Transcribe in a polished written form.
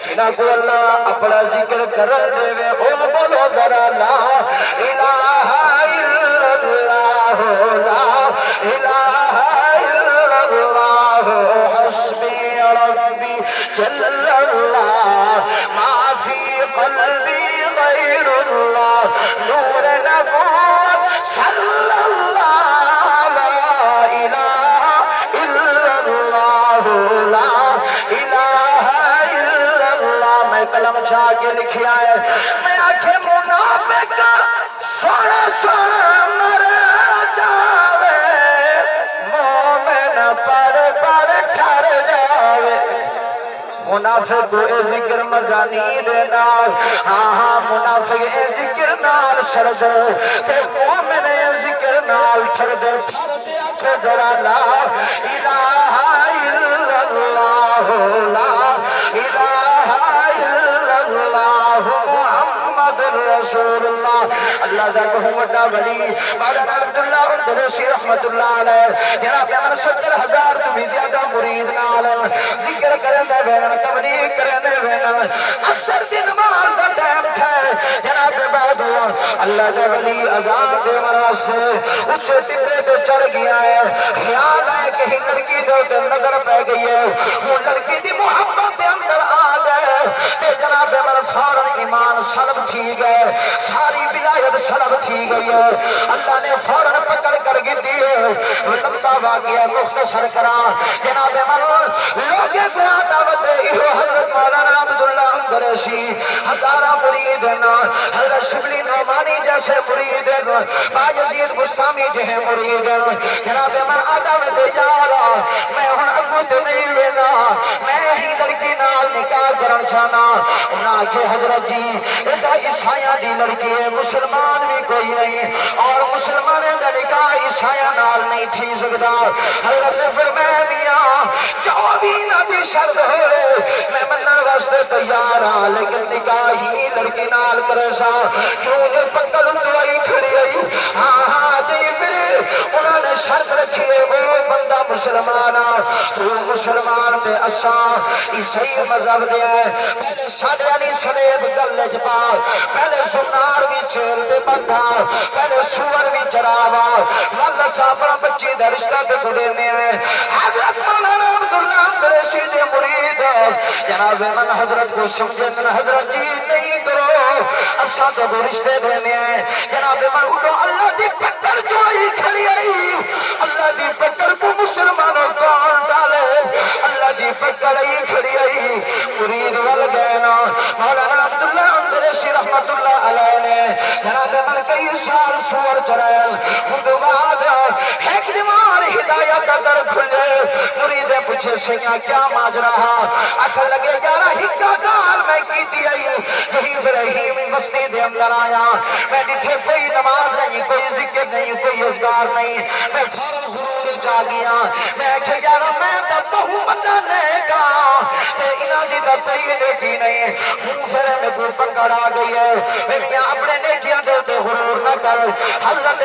جنہاں کو اللہ اپنا ذکر کرن دے وے او بولو ذرا لا الہ الا اللہ لا الہ الا اللہ حسبی ربی جل اللہ ما فی قلبی غیر اللہ نور نبوت صلی اللہ لا الہ الا اللہ لا الہ الا اللہ میں قلم چاہ کے لکھیا ہے میں آنکھیں منافق سونا سونا مر جاوے مومن پڑھ پڑھ ٹھر جاوے منافق اے ذکر مزانی دے نال ہاں ہاں منافق اے ذکر نال سرد تے مومن اے ذکر نال ٹھر دے آنکھیں ذرا لا الہ الا اللہ لا الہ الا اللہ محمد رسول اللہ اللہ دا کو وڈا ولی مولانا عبداللہ اندلسی رحمت اللہ علیہ جناب امر 70,000 تو بھی زیادہ مرید نال ذکر کرندے وین تبلیغ کرندے وین اثر دی نماز دا ٹائم ہے جناب بعد اللہ دا ولی اذان دے واسطے اونچے ٹپے تے چڑھ گیا ہے خیال ہے کہ لڑکی دے نظر پہ گئی ہے وہ لڑکی دی محبت دے اندر آ گئے تے جناب امر فوراً ایمان سلب تھی گئے ساری ولایت سلب تھی گئی ہے اللہ نے فوراً پکڑ کر گدی ہے لمبا واقعہ مختصر کرا جناب امر لوگے گناہ دعوت رہی ہو حضرت مولانا عبداللہ اندلسی ہزارہ مرید ہیں حضرت شبلی نعمانی جیسے مرید ہیں باجزید گستامی جہے مرید ہیں جناب امر آدھا میں دے جا رہا میں ہن اگو تو نہیں لینا میں ہی لڑکی نال نکاح کرن چاہنا انہاں کہ حضرت جی ایدہ عیسائیاں دی لڑکی ہے مسلمان بھی کوئی نہیں اور مسلمانیں دا نکاح عیسائیاں نال نہیں تھی سکتا حضرت نے فرمایا میاں جو بھی نہ دی شرط ہے میں منع واسطے تیار ہاں لیکن نکاح ہی لڑکی نال کرے سا کیوں جو پکڑ دوائی کھڑی رہی ہاں ہاں جی پھر انہوں نے شرط رکھی ہے وہ بندہ مسلمان تو مسلمان تے اساں عیسائی مذہب دے پہلے ساڑھے نہیں سلیب گلے جپا پہلے سنار بھی چیل دے بندھا پہلے سور بھی چراوا واللہ صاحبہ بچی دے رشتہ دے جڑے میں آئے حضرت مولانا عبداللہ اندلسی دے مرید جناب من حضرت کو سمجھے من حضرت جی نہیں کرو اساں تو دے رشتے دے میں آئے جناب من اٹھو اللہ دی پکڑ جو آئی کھلی آئی اللہ دی پکڑ کو مسلمانوں کون ڈالے اللہ دی پکڑ آئی کھلی آئی مرید وال گئنا مولانا عبداللہ اندلسی رحمت اللہ علیہ نے جناب من کئی سال سور چرائل ہندو بعد ایک دیوار ہدایت در کھلے مرید پوچھے سیاں کیا ماج رہا اکھل لگے یارا ہکا گال میں کی دی آئی جہی فرحیم مستی دے اندر آیا میں ڈٹھے کوئی نماز نہیں کوئی ذکر نہیں کوئی اذکار نہیں میں فوراً غرور جا گیا میں کہ یارا میں تا بہو مننے گا تے انہاں دی تا کوئی نیکی نہیں ہوں پھر میں کو پکڑ آ گئی ہے میں اپنے نیکیاں دے غرور نہ کر حضرت